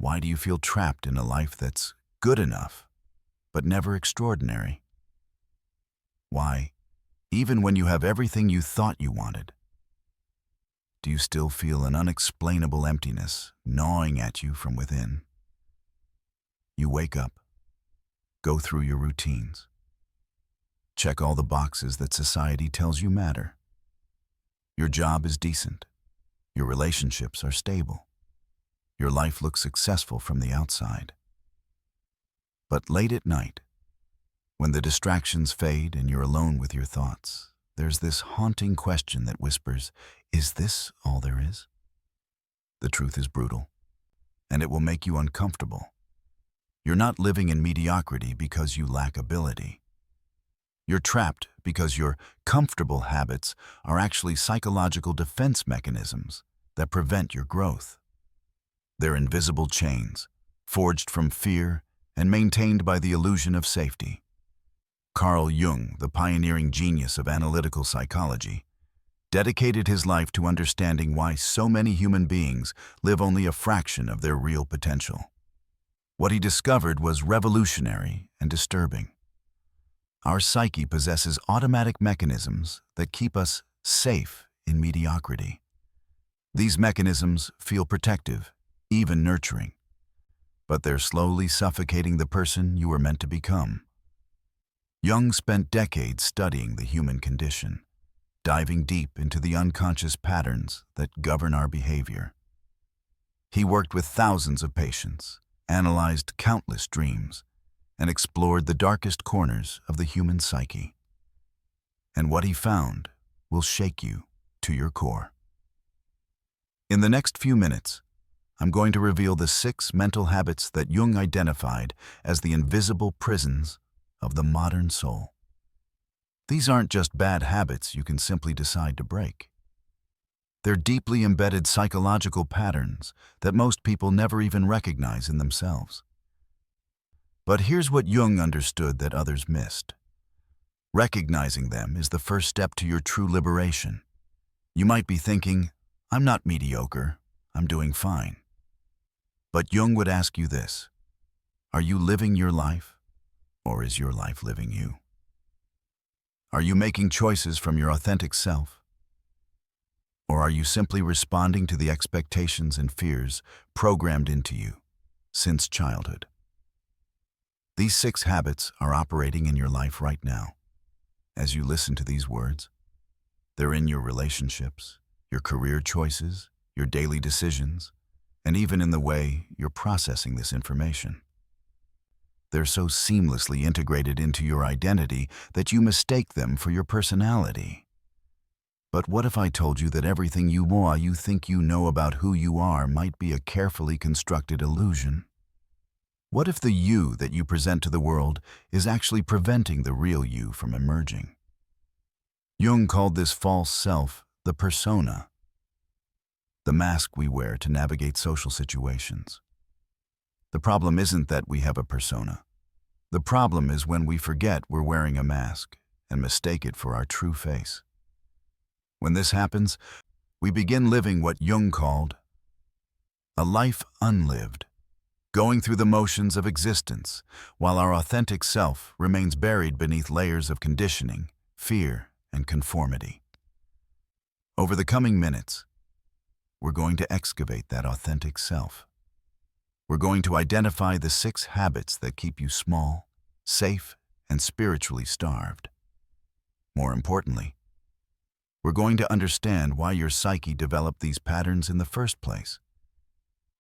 Why do you feel trapped in a life that's good enough, but never extraordinary? Why, even when you have everything you thought you wanted, do you still feel an unexplainable emptiness gnawing at you from within? You wake up, go through your routines, check all the boxes that society tells you matter. Your job is decent. Your relationships are stable. Your life looks successful from the outside. But late at night, when the distractions fade and you're alone with your thoughts, there's this haunting question that whispers, is this all there is? The truth is brutal, and it will make you uncomfortable. You're not living in mediocrity because you lack ability. You're trapped because your comfortable habits are actually psychological defense mechanisms that prevent your growth. They're invisible chains, forged from fear and maintained by the illusion of safety. Carl Jung, the pioneering genius of analytical psychology, dedicated his life to understanding why so many human beings live only a fraction of their real potential. What he discovered was revolutionary and disturbing. Our psyche possesses automatic mechanisms that keep us safe in mediocrity. These mechanisms feel protective, even nurturing, but they're slowly suffocating the person you were meant to become. Jung spent decades studying the human condition, diving deep into the unconscious patterns that govern our behavior. He worked with thousands of patients, analyzed countless dreams, and explored the darkest corners of the human psyche. And what he found will shake you to your core. In the next few minutes, I'm going to reveal the 6 mental habits that Jung identified as the invisible prisons of the modern soul. These aren't just bad habits you can simply decide to break. They're deeply embedded psychological patterns that most people never even recognize in themselves. But here's what Jung understood that others missed. Recognizing them is the first step to your true liberation. You might be thinking, I'm not mediocre, I'm doing fine. But Jung would ask you this: are you living your life, or is your life living you? Are you making choices from your authentic self? Or are you simply responding to the expectations and fears programmed into you since childhood? These 6 habits are operating in your life right now. As you listen to these words, they're in your relationships, your career choices, your daily decisions, and even in the way you're processing this information. They're so seamlessly integrated into your identity that you mistake them for your personality. But what if I told you that everything you think you know about who you are might be a carefully constructed illusion? What if the you that you present to the world is actually preventing the real you from emerging? Jung called this false self the persona, the mask we wear to navigate social situations. The problem isn't that we have a persona. The problem is when we forget we're wearing a mask and mistake it for our true face. When this happens, we begin living what Jung called a life unlived, going through the motions of existence while our authentic self remains buried beneath layers of conditioning, fear, and conformity. Over the coming minutes, we're going to excavate that authentic self. We're going to identify the 6 habits that keep you small, safe, and spiritually starved. More importantly, we're going to understand why your psyche developed these patterns in the first place,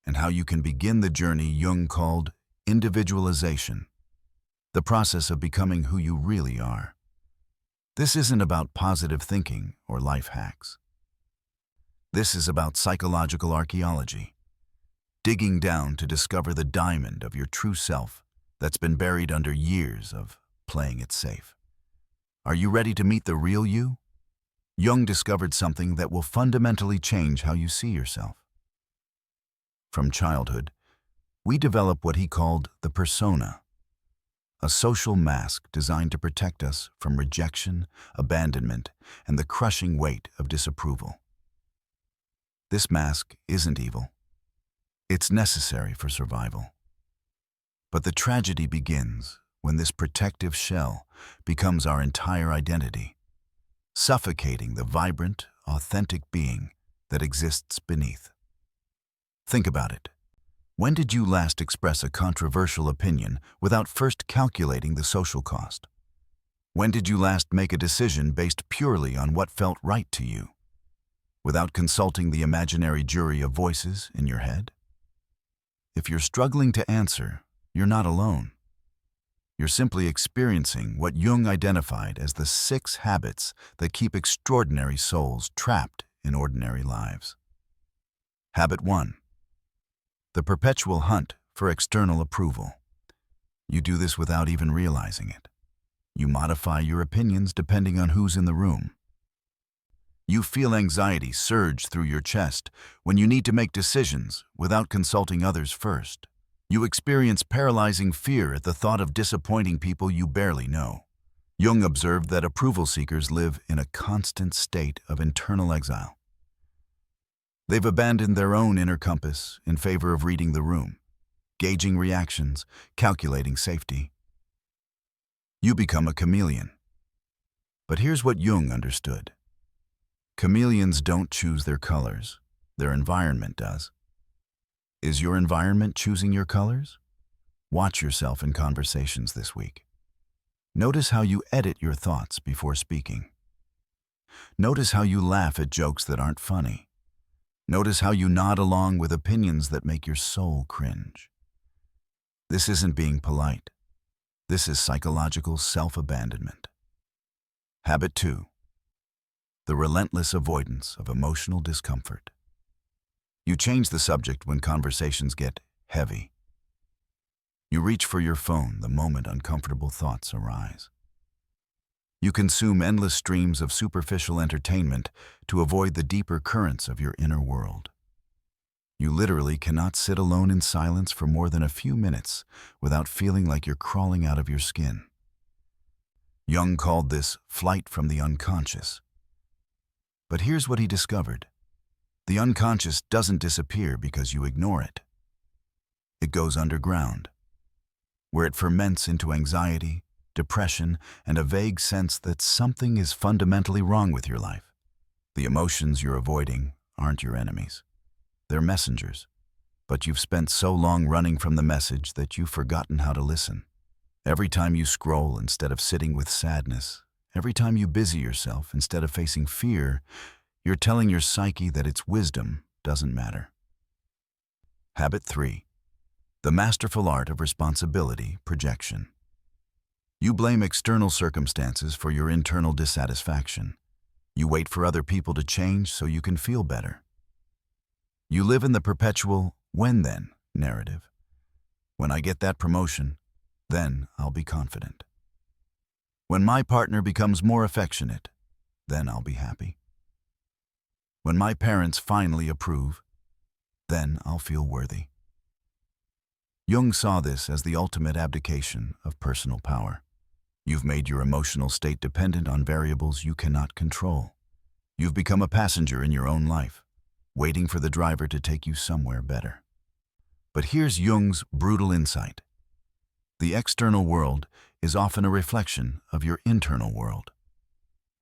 and how you can begin the journey Jung called individualization, the process of becoming who you really are. This isn't about positive thinking or life hacks. This is about psychological archaeology, digging down to discover the diamond of your true self that's been buried under years of playing it safe. Are you ready to meet the real you? Jung discovered something that will fundamentally change how you see yourself. From childhood, we develop what he called the persona, a social mask designed to protect us from rejection, abandonment, and the crushing weight of disapproval. This mask isn't evil. It's necessary for survival. But the tragedy begins when this protective shell becomes our entire identity, suffocating the vibrant, authentic being that exists beneath. Think about it. When did you last express a controversial opinion without first calculating the social cost? When did you last make a decision based purely on what felt right to you, without consulting the imaginary jury of voices in your head? If you're struggling to answer, you're not alone. You're simply experiencing what Jung identified as the 6 habits that keep extraordinary souls trapped in ordinary lives. Habit 1. The perpetual hunt for external approval. You do this without even realizing it. You modify your opinions depending on who's in the room. You feel anxiety surge through your chest when you need to make decisions without consulting others first. You experience paralyzing fear at the thought of disappointing people you barely know. Jung observed that approval seekers live in a constant state of internal exile. They've abandoned their own inner compass in favor of reading the room, gauging reactions, calculating safety. You become a chameleon. But here's what Jung understood. Chameleons don't choose their colors. Their environment does. Is your environment choosing your colors? Watch yourself in conversations this week. Notice how you edit your thoughts before speaking. Notice how you laugh at jokes that aren't funny. Notice how you nod along with opinions that make your soul cringe. This isn't being polite. This is psychological self-abandonment. Habit 2. The relentless avoidance of emotional discomfort. You change the subject when conversations get heavy. You reach for your phone the moment uncomfortable thoughts arise. You consume endless streams of superficial entertainment to avoid the deeper currents of your inner world. You literally cannot sit alone in silence for more than a few minutes without feeling like you're crawling out of your skin. Jung called this flight from the unconscious. But here's what he discovered. The unconscious doesn't disappear because you ignore it. It goes underground, where it ferments into anxiety, depression, and a vague sense that something is fundamentally wrong with your life. The emotions you're avoiding aren't your enemies. They're messengers, but you've spent so long running from the message that you've forgotten how to listen. Every time you scroll instead of sitting with sadness, every time you busy yourself instead of facing fear, you're telling your psyche that its wisdom doesn't matter. Habit 3. The masterful art of responsibility projection. You blame external circumstances for your internal dissatisfaction. You wait for other people to change so you can feel better. You live in the perpetual "when then" narrative. When I get that promotion, then I'll be confident. When my partner becomes more affectionate, then I'll be happy. When my parents finally approve, then I'll feel worthy. Jung saw this as the ultimate abdication of personal power. You've made your emotional state dependent on variables you cannot control. You've become a passenger in your own life, waiting for the driver to take you somewhere better. But here's Jung's brutal insight. The external world is often a reflection of your internal world.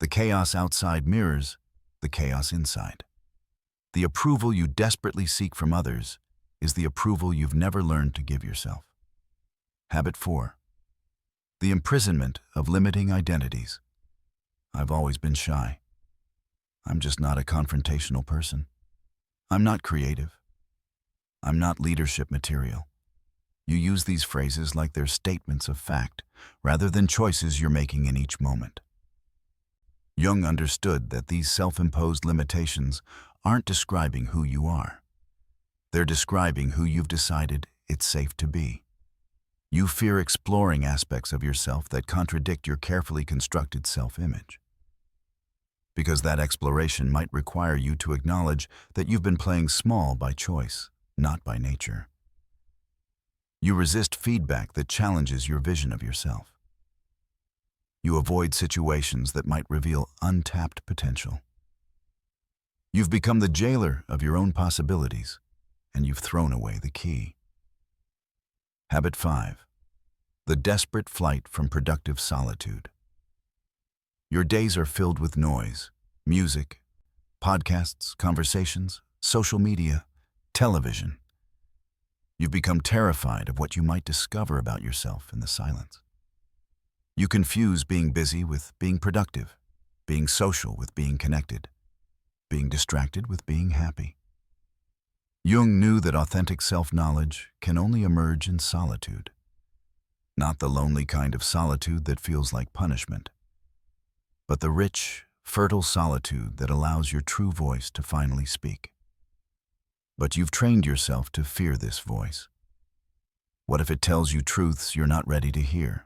The chaos outside mirrors the chaos inside. The approval you desperately seek from others is the approval you've never learned to give yourself. Habit 4. The imprisonment of limiting identities. I've always been shy. I'm just not a confrontational person. I'm not creative. I'm not leadership material. You use these phrases like they're statements of fact, rather than choices you're making in each moment. Jung understood that these self-imposed limitations aren't describing who you are. They're describing who you've decided it's safe to be. You fear exploring aspects of yourself that contradict your carefully constructed self-image. Because that exploration might require you to acknowledge that you've been playing small by choice, not by nature. You resist feedback that challenges your vision of yourself. You avoid situations that might reveal untapped potential. You've become the jailer of your own possibilities, and you've thrown away the key. Habit 5. The desperate flight from productive solitude. Your days are filled with noise, music, podcasts, conversations, social media, television. You've become terrified of what you might discover about yourself in the silence. You confuse being busy with being productive, being social with being connected, being distracted with being happy. Jung knew that authentic self-knowledge can only emerge in solitude, not the lonely kind of solitude that feels like punishment, but the rich, fertile solitude that allows your true voice to finally speak. But you've trained yourself to fear this voice. What if it tells you truths you're not ready to hear?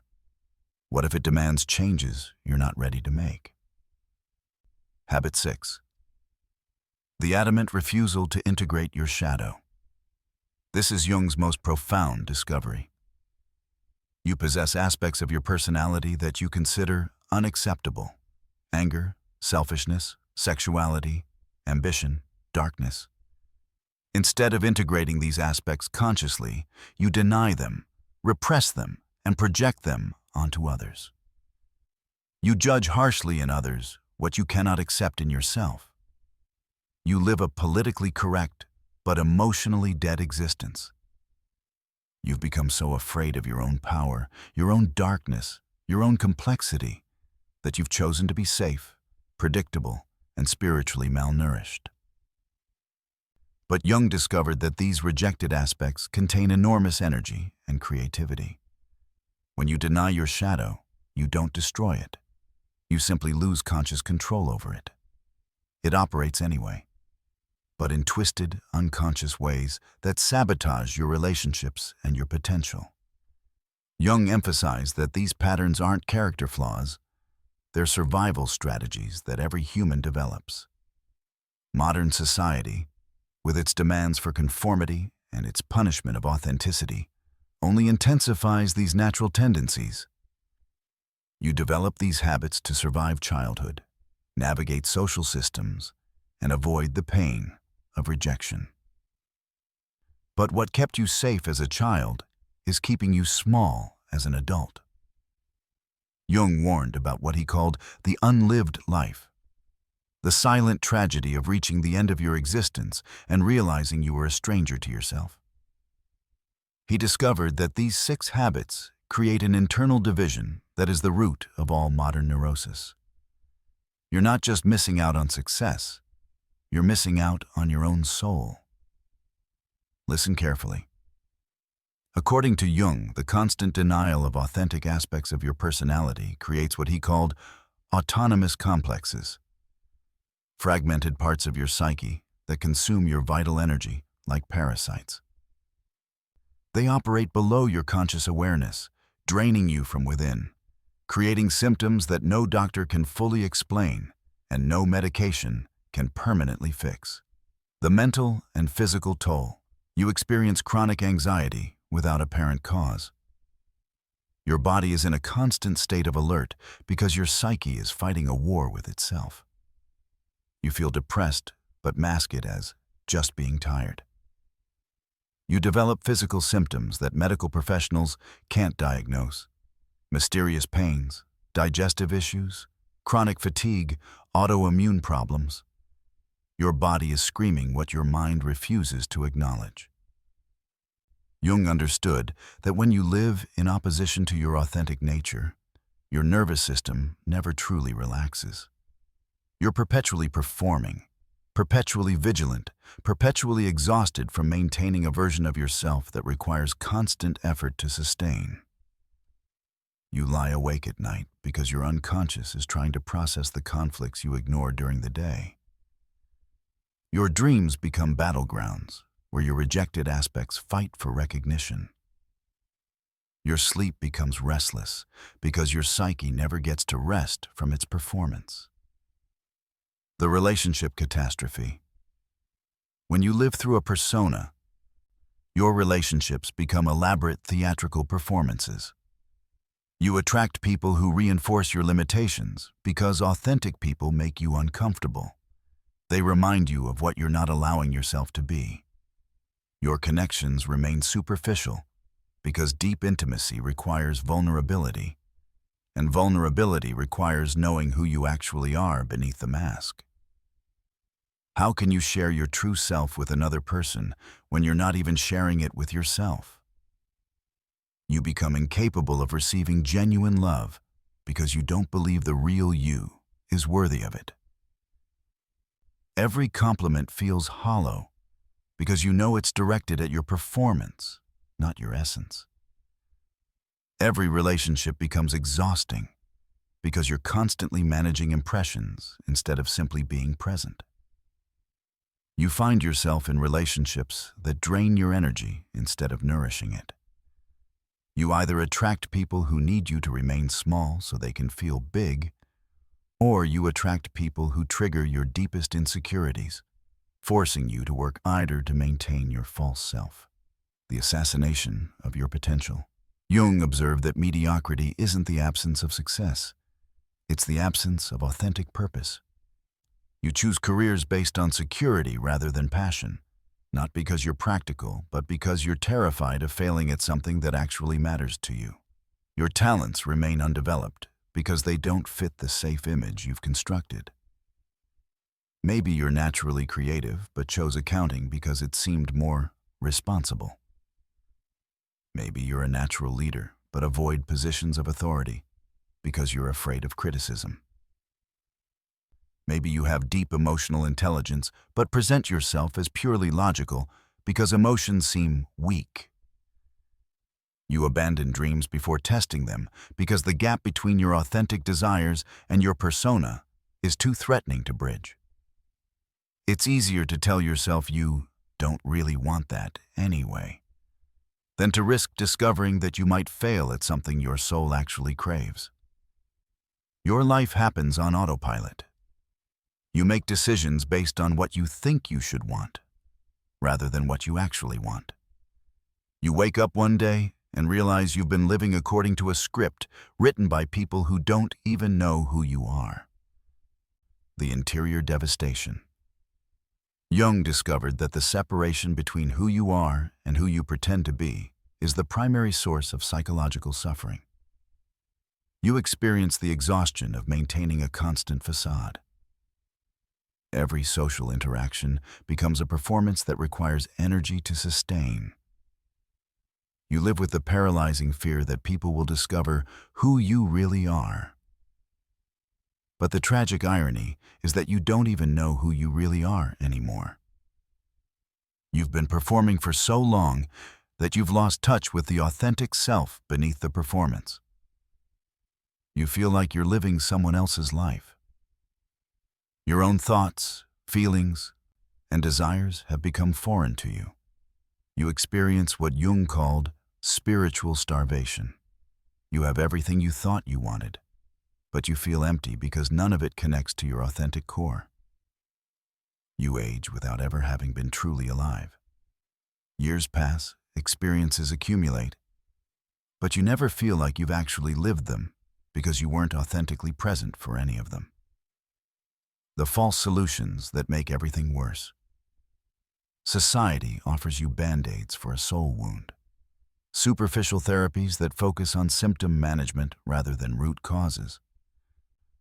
What if it demands changes you're not ready to make? Habit 6. The adamant refusal to integrate your shadow. This is Jung's most profound discovery. You possess aspects of your personality that you consider unacceptable: anger, selfishness, sexuality, ambition, darkness. Instead of integrating these aspects consciously, you deny them, repress them, and project them onto others. You judge harshly in others what you cannot accept in yourself. You live a politically correct but emotionally dead existence. You've become so afraid of your own power, your own darkness, your own complexity, that you've chosen to be safe, predictable, and spiritually malnourished. But Jung discovered that these rejected aspects contain enormous energy and creativity. When you deny your shadow, you don't destroy it. You simply lose conscious control over it. It operates anyway, but in twisted, unconscious ways that sabotage your relationships and your potential. Jung emphasized that these patterns aren't character flaws, they're survival strategies that every human develops. Modern society, with its demands for conformity and its punishment of authenticity, only intensifies these natural tendencies. You develop these habits to survive childhood, navigate social systems, and avoid the pain of rejection. But what kept you safe as a child is keeping you small as an adult. Jung warned about what he called the unlived life, the silent tragedy of reaching the end of your existence and realizing you were a stranger to yourself. He discovered that these 6 habits create an internal division that is the root of all modern neurosis. You're not just missing out on success, you're missing out on your own soul. Listen carefully. According to Jung, the constant denial of authentic aspects of your personality creates what he called autonomous complexes, fragmented parts of your psyche that consume your vital energy like parasites. They operate below your conscious awareness, draining you from within, creating symptoms that no doctor can fully explain and no medication can permanently fix. The mental and physical toll. You experience chronic anxiety without apparent cause. Your body is in a constant state of alert because your psyche is fighting a war with itself. You feel depressed but mask it as just being tired. You develop physical symptoms that medical professionals can't diagnose: mysterious pains, digestive issues, chronic fatigue, autoimmune problems. Your body is screaming what your mind refuses to acknowledge. Jung understood that when you live in opposition to your authentic nature, your nervous system never truly relaxes. You're perpetually performing, perpetually vigilant, perpetually exhausted from maintaining a version of yourself that requires constant effort to sustain. You lie awake at night because your unconscious is trying to process the conflicts you ignored during the day. Your dreams become battlegrounds where your rejected aspects fight for recognition. Your sleep becomes restless because your psyche never gets to rest from its performance. The relationship catastrophe. When you live through a persona, your relationships become elaborate theatrical performances. You attract people who reinforce your limitations because authentic people make you uncomfortable. They remind you of what you're not allowing yourself to be. Your connections remain superficial because deep intimacy requires vulnerability, and vulnerability requires knowing who you actually are beneath the mask. How can you share your true self with another person when you're not even sharing it with yourself? You become incapable of receiving genuine love because you don't believe the real you is worthy of it. Every compliment feels hollow because you know it's directed at your performance, not your essence. Every relationship becomes exhausting because you're constantly managing impressions instead of simply being present. You find yourself in relationships that drain your energy instead of nourishing it. You either attract people who need you to remain small so they can feel big, or you attract people who trigger your deepest insecurities, forcing you to work harder to maintain your false self. The assassination of your potential. Jung observed that mediocrity isn't the absence of success. It's the absence of authentic purpose. You choose careers based on security rather than passion, not because you're practical, but because you're terrified of failing at something that actually matters to you. Your talents remain undeveloped because they don't fit the safe image you've constructed. Maybe you're naturally creative, but chose accounting because it seemed more responsible. Maybe you're a natural leader, but avoid positions of authority because you're afraid of criticism. Maybe you have deep emotional intelligence, but present yourself as purely logical because emotions seem weak. You abandon dreams before testing them because the gap between your authentic desires and your persona is too threatening to bridge. It's easier to tell yourself you don't really want that anyway than to risk discovering that you might fail at something your soul actually craves. Your life happens on autopilot. You make decisions based on what you think you should want, rather than what you actually want. You wake up one day and realize you've been living according to a script written by people who don't even know who you are. The interior devastation. Jung discovered that the separation between who you are and who you pretend to be is the primary source of psychological suffering. You experience the exhaustion of maintaining a constant facade. Every social interaction becomes a performance that requires energy to sustain. You live with the paralyzing fear that people will discover who you really are. But the tragic irony is that you don't even know who you really are anymore. You've been performing for so long that you've lost touch with the authentic self beneath the performance. You feel like you're living someone else's life. Your own thoughts, feelings, and desires have become foreign to you. You experience what Jung called spiritual starvation. You have everything you thought you wanted, but you feel empty because none of it connects to your authentic core. You age without ever having been truly alive. Years pass, experiences accumulate, but you never feel like you've actually lived them because you weren't authentically present for any of them. The false solutions that make everything worse. Society offers you band-aids for a soul wound. Superficial therapies that focus on symptom management rather than root causes.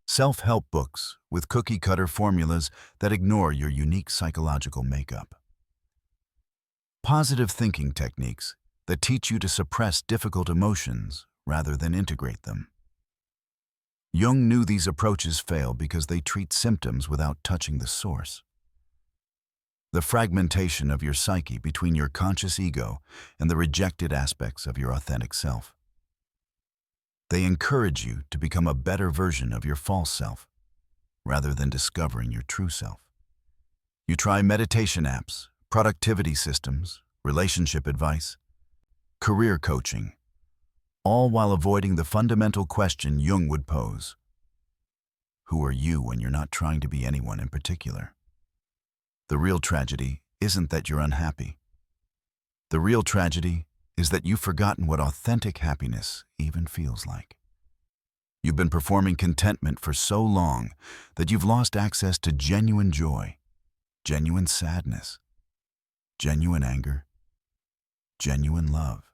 Self-help books with cookie-cutter formulas that ignore your unique psychological makeup. Positive thinking techniques that teach you to suppress difficult emotions rather than integrate them. Jung knew these approaches fail because they treat symptoms without touching the source. The fragmentation of your psyche between your conscious ego and the rejected aspects of your authentic self. They encourage you to become a better version of your false self, rather than discovering your true self. You try meditation apps, productivity systems, relationship advice, career coaching, all while avoiding the fundamental question Jung would pose. Who are you when you're not trying to be anyone in particular? The real tragedy isn't that you're unhappy. The real tragedy is that you've forgotten what authentic happiness even feels like. You've been performing contentment for so long that you've lost access to genuine joy, genuine sadness, genuine anger, genuine love.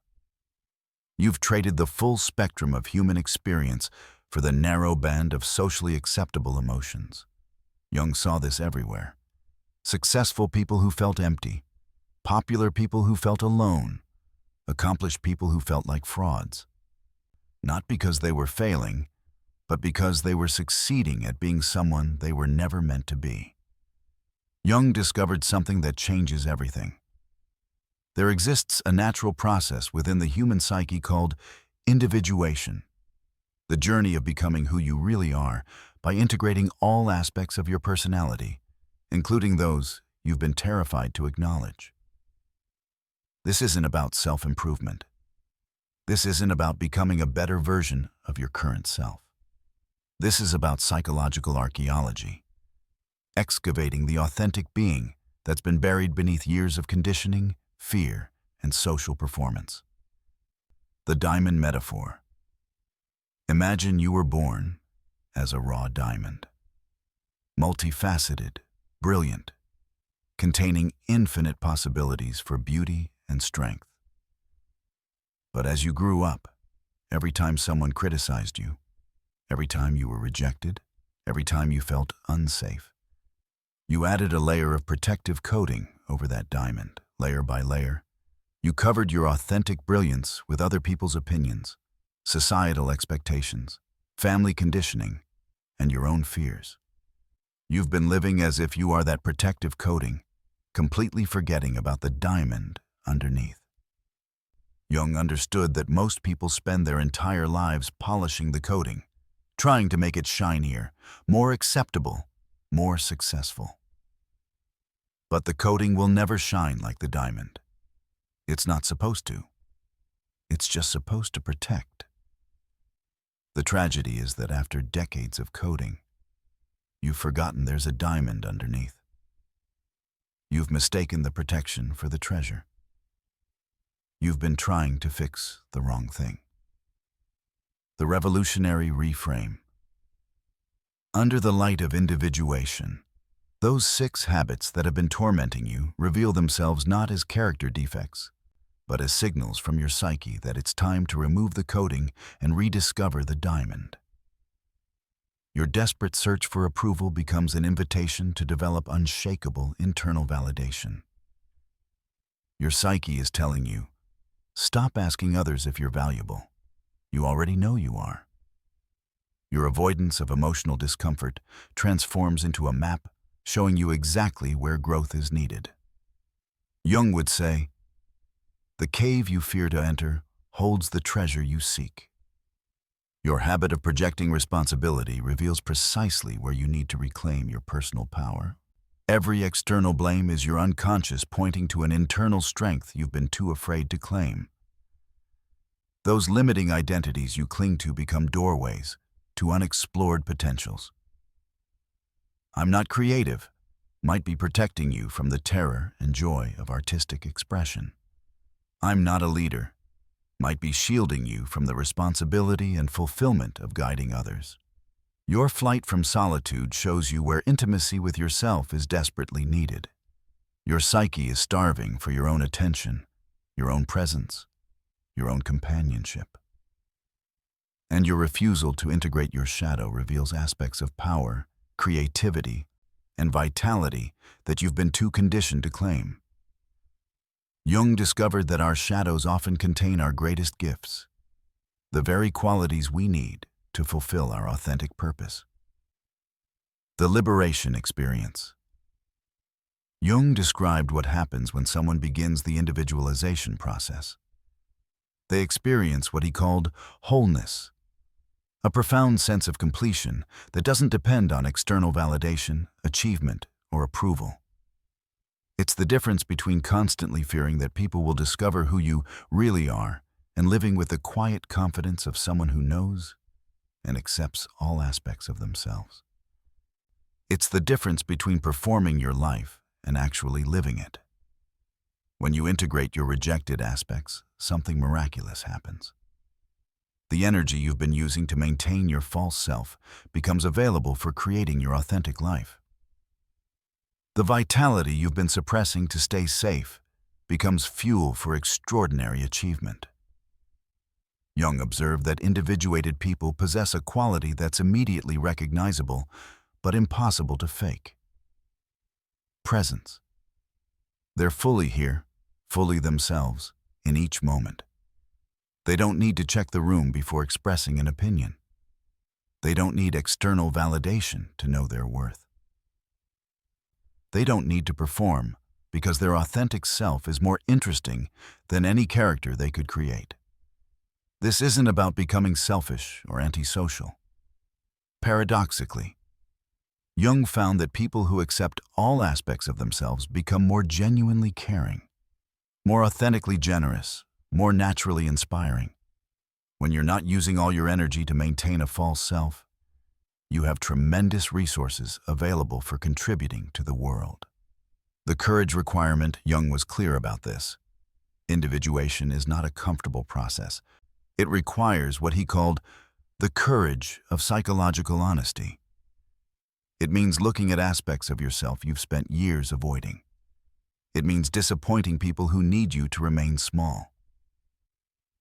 You've traded the full spectrum of human experience for the narrow band of socially acceptable emotions. Jung saw this everywhere. Successful people who felt empty, popular people who felt alone, accomplished people who felt like frauds. Not because they were failing, but because they were succeeding at being someone they were never meant to be. Jung discovered something that changes everything. There exists a natural process within the human psyche called individuation, the journey of becoming who you really are by integrating all aspects of your personality, including those you've been terrified to acknowledge. This isn't about self-improvement. This isn't about becoming a better version of your current self. This is about psychological archaeology, excavating the authentic being that's been buried beneath years of conditioning, fear, and social performance. The diamond metaphor. Imagine you were born as a raw diamond, multifaceted, brilliant, containing infinite possibilities for beauty and strength. But as you grew up, every time someone criticized you, every time you were rejected, every time you felt unsafe, you added a layer of protective coating over that diamond, layer by layer. You covered your authentic brilliance with other people's opinions, societal expectations, family conditioning, and your own fears. You've been living as if you are that protective coating, completely forgetting about the diamond underneath. Jung understood that most people spend their entire lives polishing the coating, trying to make it shinier, more acceptable, more successful. But the coating will never shine like the diamond. It's not supposed to. It's just supposed to protect. The tragedy is that after decades of coating, you've forgotten there's a diamond underneath. You've mistaken the protection for the treasure. You've been trying to fix the wrong thing. The revolutionary reframe. Under the light of individuation, those 6 habits that have been tormenting you reveal themselves not as character defects, but as signals from your psyche that it's time to remove the coating and rediscover the diamond. Your desperate search for approval becomes an invitation to develop unshakable internal validation. Your psyche is telling you, stop asking others if you're valuable. You already know you are. Your avoidance of emotional discomfort transforms into a map showing you exactly where growth is needed. Jung would say, the cave you fear to enter holds the treasure you seek. Your habit of projecting responsibility reveals precisely where you need to reclaim your personal power. Every external blame is your unconscious pointing to an internal strength you've been too afraid to claim. Those limiting identities you cling to become doorways to unexplored potentials. I'm not creative might be protecting you from the terror and joy of artistic expression. I'm not a leader might be shielding you from the responsibility and fulfillment of guiding others. Your flight from solitude shows you where intimacy with yourself is desperately needed. Your psyche is starving for your own attention, your own presence, your own companionship. And your refusal to integrate your shadow reveals aspects of power, creativity, and vitality that you've been too conditioned to claim. Jung discovered that our shadows often contain our greatest gifts, the very qualities we need to fulfill our authentic purpose. The liberation experience. Jung described what happens when someone begins the individualization process. They experience what he called wholeness, a profound sense of completion that doesn't depend on external validation, achievement, or approval. It's the difference between constantly fearing that people will discover who you really are and living with the quiet confidence of someone who knows and accepts all aspects of themselves. It's the difference between performing your life and actually living it. When you integrate your rejected aspects, something miraculous happens. The energy you've been using to maintain your false self becomes available for creating your authentic life. The vitality you've been suppressing to stay safe becomes fuel for extraordinary achievement. Jung observed that individuated people possess a quality that's immediately recognizable, but impossible to fake: presence. They're fully here, fully themselves, in each moment. They don't need to check the room before expressing an opinion. They don't need external validation to know their worth. They don't need to perform because their authentic self is more interesting than any character they could create. This isn't about becoming selfish or antisocial. Paradoxically, Jung found that people who accept all aspects of themselves become more genuinely caring, more authentically generous, more naturally inspiring. When you're not using all your energy to maintain a false self, you have tremendous resources available for contributing to the world. The courage requirement, Jung was clear about this. Individuation is not a comfortable process. It requires what he called the courage of psychological honesty. It means looking at aspects of yourself you've spent years avoiding. It means disappointing people who need you to remain small.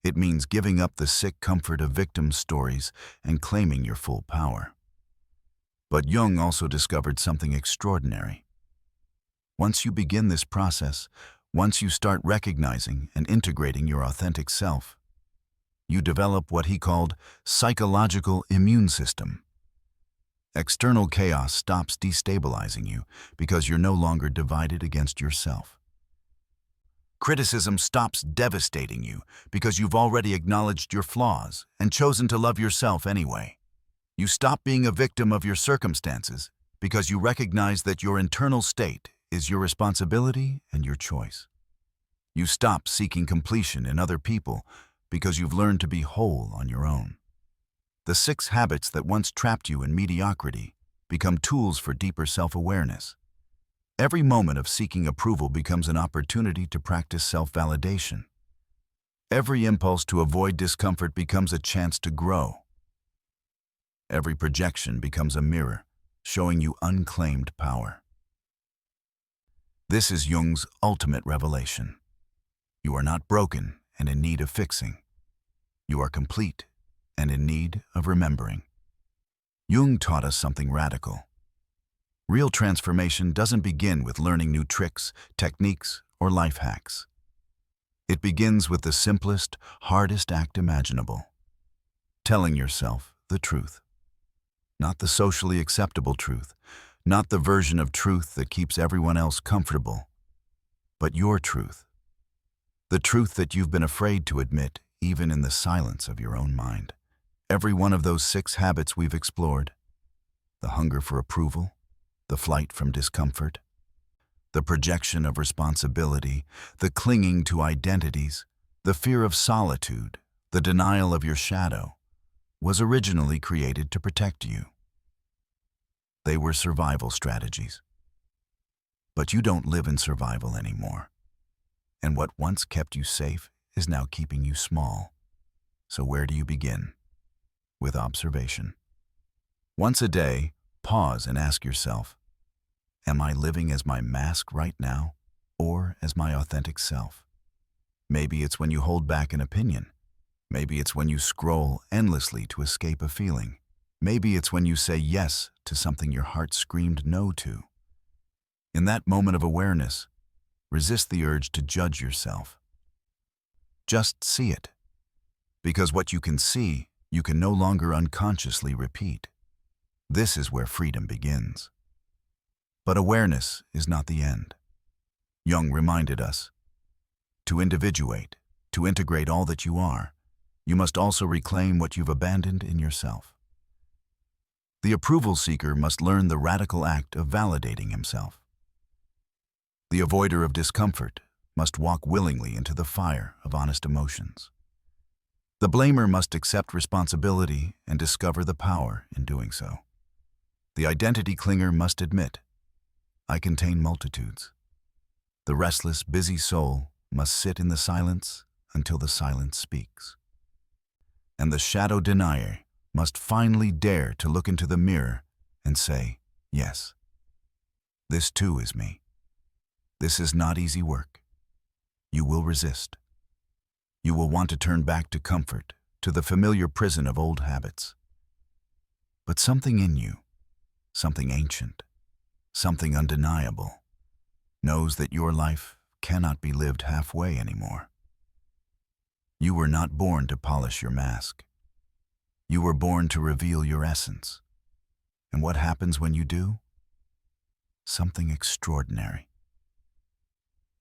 It means giving up the sick comfort of victim stories and claiming your full power. But Jung also discovered something extraordinary. Once you begin this process, once you start recognizing and integrating your authentic self, you develop what he called psychological immune system. External chaos stops destabilizing you because you're no longer divided against yourself. Criticism stops devastating you because you've already acknowledged your flaws and chosen to love yourself anyway. You stop being a victim of your circumstances because you recognize that your internal state is your responsibility and your choice. You stop seeking completion in other people because you've learned to be whole on your own. The 6 habits that once trapped you in mediocrity become tools for deeper self-awareness. Every moment of seeking approval becomes an opportunity to practice self-validation. Every impulse to avoid discomfort becomes a chance to grow. Every projection becomes a mirror, showing you unclaimed power. This is Jung's ultimate revelation. You are not broken and in need of fixing. You are complete and in need of remembering. Jung taught us something radical. Real transformation doesn't begin with learning new tricks, techniques, or life hacks. It begins with the simplest, hardest act imaginable: telling yourself the truth. Not the socially acceptable truth, not the version of truth that keeps everyone else comfortable, but your truth. The truth that you've been afraid to admit even in the silence of your own mind. Every one of those 6 habits we've explored: the hunger for approval, the flight from discomfort, the projection of responsibility, the clinging to identities, the fear of solitude, the denial of your shadow, was originally created to protect you. They were survival strategies. But you don't live in survival anymore. And what once kept you safe is now keeping you small. So where do you begin? With observation. Once a day, pause and ask yourself, am I living as my mask right now, or as my authentic self? Maybe it's when you hold back an opinion. Maybe it's when you scroll endlessly to escape a feeling. Maybe it's when you say yes to something your heart screamed no to. In that moment of awareness, resist the urge to judge yourself. Just see it. Because what you can see, you can no longer unconsciously repeat. This is where freedom begins. But awareness is not the end. Jung reminded us, to individuate, to integrate all that you are, you must also reclaim what you've abandoned in yourself. The approval seeker must learn the radical act of validating himself. The avoider of discomfort must walk willingly into the fire of honest emotions. The blamer must accept responsibility and discover the power in doing so. The identity clinger must admit, I contain multitudes. The restless, busy soul must sit in the silence until the silence speaks. And the shadow denier must finally dare to look into the mirror and say, yes, this too is me. This is not easy work. You will resist. You will want to turn back to comfort, to the familiar prison of old habits. But something in you, something ancient, something undeniable, knows that your life cannot be lived halfway anymore. You were not born to polish your mask. You were born to reveal your essence. And what happens when you do? Something extraordinary.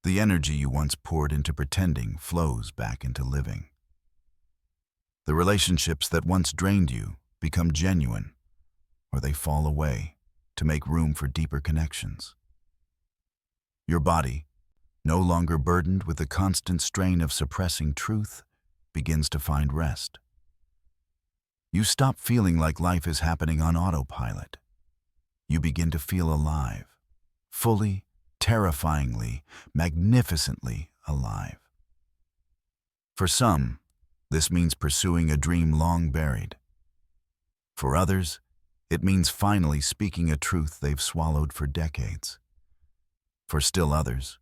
The energy you once poured into pretending flows back into living. The relationships that once drained you become genuine, or they fall away to make room for deeper connections. Your body, no longer burdened with the constant strain of suppressing truth, begins to find rest. You stop feeling like life is happening on autopilot. You begin to feel alive, fully, terrifyingly, magnificently alive. For some, this means pursuing a dream long buried. For others, it means finally speaking a truth they've swallowed for decades. For still others,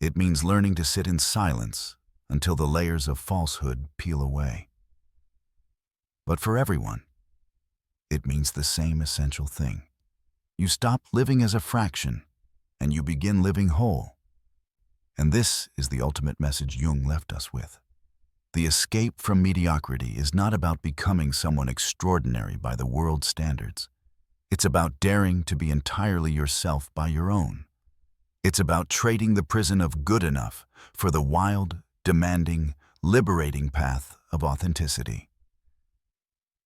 it means learning to sit in silence until the layers of falsehood peel away. But for everyone, it means the same essential thing. You stop living as a fraction, and you begin living whole. And this is the ultimate message Jung left us with. The escape from mediocrity is not about becoming someone extraordinary by the world's standards. It's about daring to be entirely yourself by your own. It's about trading the prison of good enough for the wild, demanding, liberating path of authenticity.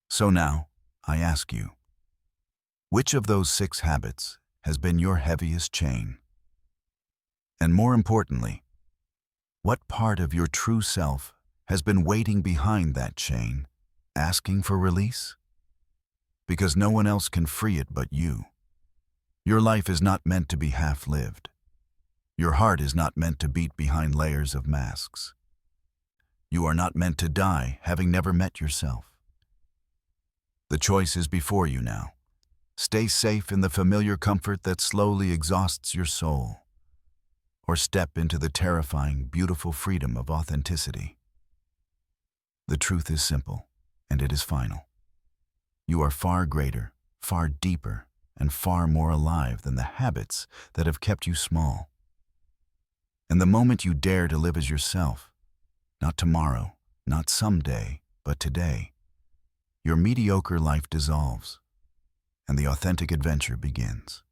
So now, I ask you, which of those 6 habits has been your heaviest chain? And more importantly, what part of your true self has been waiting behind that chain, asking for release? Because no one else can free it but you. Your life is not meant to be half-lived. Your heart is not meant to beat behind layers of masks. You are not meant to die having never met yourself. The choice is before you now. Stay safe in the familiar comfort that slowly exhausts your soul, or step into the terrifying, beautiful freedom of authenticity. The truth is simple, and it is final. You are far greater, far deeper, and far more alive than the habits that have kept you small. And the moment you dare to live as yourself, not tomorrow, not someday, but today, your mediocre life dissolves, and the authentic adventure begins.